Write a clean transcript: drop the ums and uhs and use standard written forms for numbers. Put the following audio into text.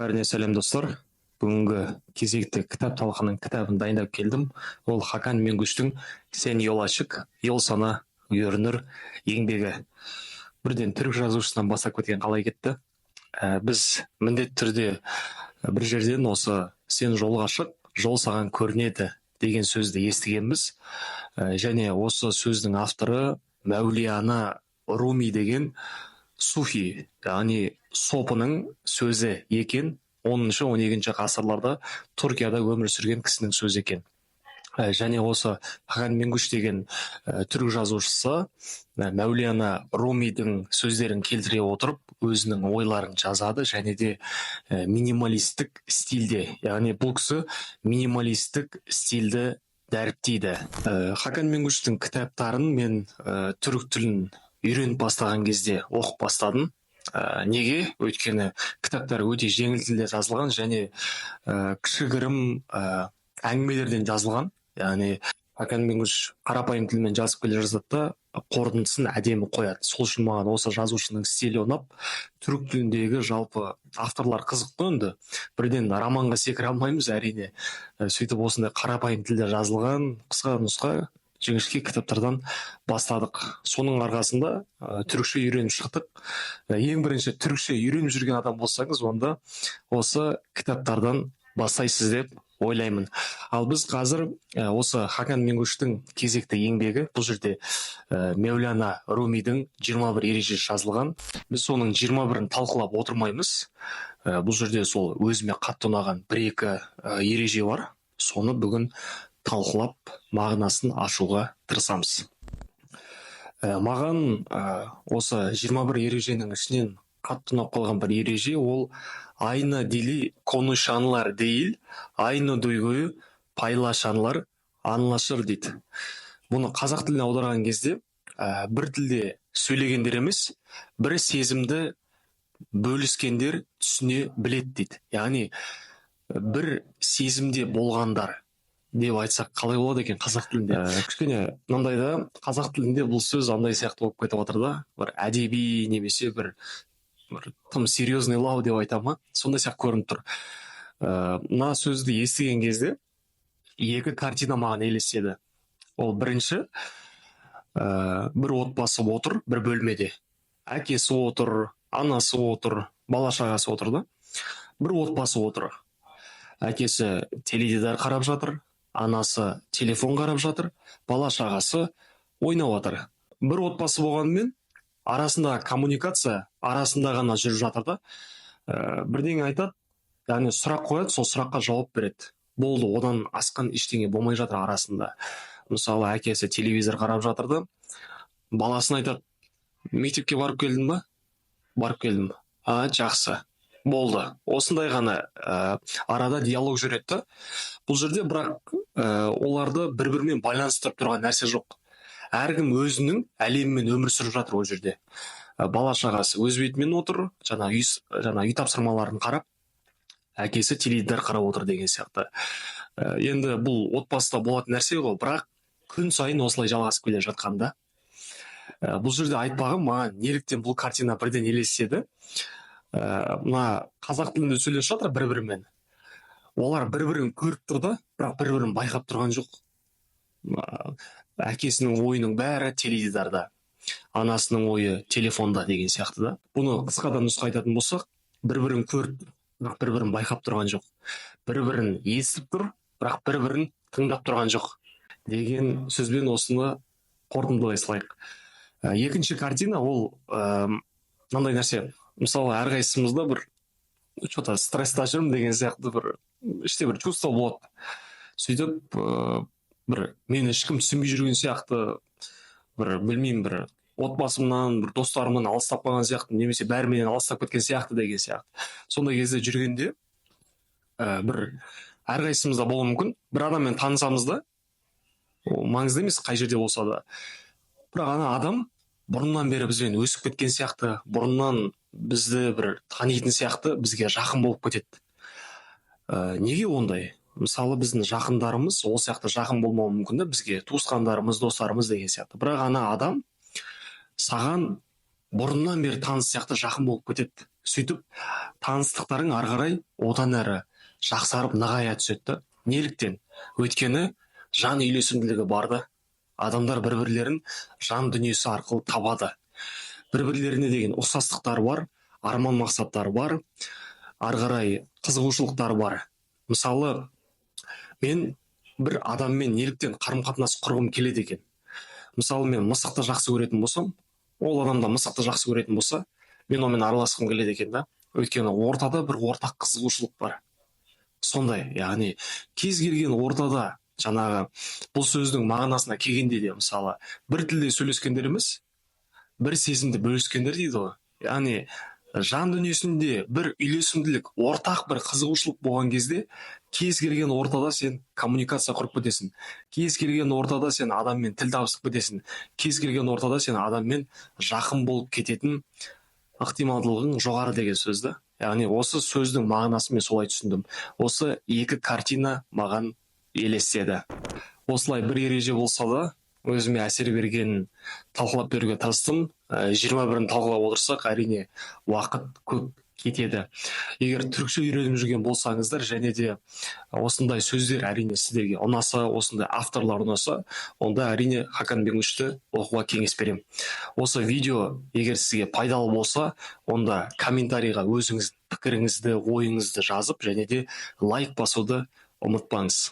Бәріне сәлем достар. Бүгінгі кезекті кітап талқының кітабын дайындап келдім. Ол Хакан Мингуштың «Сен yol ашық, yol sana görünür» еңбегі. Бірден түрік жазушысынан бастап кеткен қалай кетті? Біз міндетті түрде бір жерден осы «Сен жолға шық, жол саған көрінеді» деген сөзді естігенбіз. Және осы сөздің авторы Мәулияна Руми деген суфи, яғни сопының сөзі екен. 10-12 ғасырларда Түркияда өмір сүрген кісінің сөзі екен. Және осы Хакан Мингуш деген түрік жазушысы Мәулияна Румидің сөздерін келтіре отырып, өзінің ойларын жазады және де минималистік стильде, яғни бұл кісі минималистік стильді дәріптейді. Хакан Мингуштың кітаптарын мен түрік тілін үйреніп бастаған кезде оқып бастадым. Неге? Өйткені кітаптар өте жеңіл тілде жазылған және кішігірім әңгімелерден жазылған. Яғни Хакан Мингуш қарапайым тілмен жазып келе жазады да, қорытындысын әдемі қояды. Сол үшін маған осы жазушының стилі ұнап, түрік тіліндегі жалпы авторлар қызықты енді. Бірден романға секіре алмаймыз әрине. Сөйтіп осындай қарапайым тілде жазылған қысқа нұсқа жіңішке кітаптардан бастадық. Соның арқасында түрікше үйреніп шықтық. Ең бірінші түрікше үйреніп жүрген адам болсаңыз, онда осы кітаптардан бастайсыз деп ойлаймын. Ал біз қазір осы Хакан Мингуштың кезекті еңбегі, бұл жерде Мәулияна Румидің 21 ережесі жазылған. Біз соның 21-ін талқылап отырмаймыз. Бұл жерде сол өзіме қатты ұнаған 1-2 ереже бар. Соны бүгін талқылап, мағынасын ашуға тырысамыз. Маған осы 21 ереженің ішінен қатты ұнап қалған бір ереже, ол aynı dili konuşanlar değil, aynı duyguyu paylaşanlar anlaşır дейді. Бұны қазақ тіліне аударған кезде бір тілде сөйлегендер емес, бір сезімді бөліскендер түсіне біледі дейді. Яғни бір сезімде болғандар деп айтсақ қалай болады екен қазақ тілінде? Кішкене мынандайда қазақ тілінде бұл сөз андай сияқты болып кетіп отыр да, бір әдеби немесе бір тым серьезный лау деп айтама, сондай сияқты көрініп тұр. Мына сөзді естіген кезде екі картина маған елестеді. Ол бірінші, бір отбасы отыр, бір бөлмеде. Әкесі отыр, анасы отыр, бала шағасы отыр да. Бір отбасы отыр. Әкесі теледидар қарап жатыр, анасы телефон қарап жатыр, бала шағасы ойнап жатыр. Бір отбасы болғанымен арасындағы коммуникация арасында ғана жүріп жатыр да. Бірдеңе айтады, яғни сұрақ қояды, сол сұраққа жауап береді. Болды, одан асқан ештеңе болмай жатыр арасында. Мысалы, әкесі телевизор қарап жатыр да, баласына айтады: мектепке барып келдің ба? Барып келдім. Жақсы. Болды. Осындай ғана арада диалог жүреді да. Бұл жерде бірақ оларды бір-бірімен байланыстырып тұрған нәрсе жоқ. Әркім өзінің әлемімен өмір сүріп жатыр ол жерде. Бала шағасы өз бетімен отыр, жаңа үй тапсырмаларын қарап, әкесі теледидар қарап отыр деген сияқты. Енді бұл отбасыда болатын нәрсе ғой, бірақ күн сайын осылай жалғасып келе жатқанда. Бұл жерде айтпағым, маған неліктен бұл картина бірден елестеді. Мына қазақ тілінде сөйлесіп жатыр бір-бірімен. Олар бір-бірін көріп тұр да, бірақ бір-бірін байқап тұрған жоқ. Әкесінің ойының бәрі теледидарда, анасының ойы телефонда деген сияқты да. Бұны қысқадан нұсқа айтатын болсақ, бір-бірін көріп, бірақ бір-бірін байқап тұрған жоқ. Бір-бірін естіп тұр, бірақ бір-бірін тыңдап тұрған жоқ деген сөзбен осыны қорытындылай салайық. Екінші картина ол мынандай нәрсе. Мысалы, әрқайсымызда бір что-то стресста жүрмін деген сияқты бір іште бір чувство болады. Сөйтіп бір мені ешкім түсінбей жүрген сияқты, бір білмеймін, бір отбасымнан, бір достарымнан алыстап қалған сияқты, немесе бәрі менен алыстап кеткен сияқты деген сияқты. Сондай кезде жүргенде бір әрқайсымызда болуы мүмкін. Бір адаммен танысамыз да, маңызды емес қай жерде болса да. Бірақ ана адам бұрыннан бері бізбен өсіп кеткен сияқты, бұрыннан бізді бір танитын сияқты бізге жақын болып кетеді. Неге ондай? Мысалы, біздің жақындарымыз ол сияқты жақын болмауы мүмкін да бізге, туысқандарымыз, достарымыз деген сияқты. Бірақ ана адам саған бұрыннан бері таныс сияқты жақын болып кетеді. Сөйтіп таныстықтарың ары қарай одан әрі жақсарып нығая түседі. Неліктен? Өйткені жан үйлесімділігі барды. Адамдар бір-бірлерін жан дүниесі арқылы табады. Бір-бірлеріне деген ұқсастықтары бар, арман мақсаттары бар, ары қарай қызығушылықтары бар. Мысалы, мен бір адаммен неліктен қарым-қатынас құрғым келеді екен? Мысалы, мен мысықты жақсы көретін болсам, ол адам да мысықты жақсы көретін болса, мен онымен араласқым келеді екен да. Өйткені ортада бір ортақ қызығушылық бар. Сондай, яғни кез келген ортада жаңағы бұл сөздің мағынасына келгенде де, мысалы, бір тілде сөйлескендер емес, бір сезімді бөліскендер дейді ғой. Яғни жан дүниесінде бір үйлесімділік, ортақ бір қызығушылық болған кезде, кез келген ортада сен коммуникация құрып кетесің. Кез келген ортада сен адаммен тіл табысып кетесің. Кез келген ортада сен адаммен жақын болып кететін ықтималдылығың жоғары деген сөз да. Яғни осы сөздің мағынасын мен солай түсіндім. Осы екі картина маған елестеді. Осылай бір ереже болса да, өзіме әсер берген талқылап беруге тырыстым. 21-ін талқылап отырсақ, әрине уақыт көп кетеді. Егер түркше үйреніп жүрген болсаңыздар, және де осындай сөздер әрине сіздерге ұнаса, осындай авторлар ұнаса, онда әрине Хакан Бенгүшті оқуға кеңес беремін. Осы видео егер сізге пайдалы болса, онда комментарийға өзіңіздің пікіріңізді, ойыңызды жазып, және де лайк басуды ұмытпаңыз.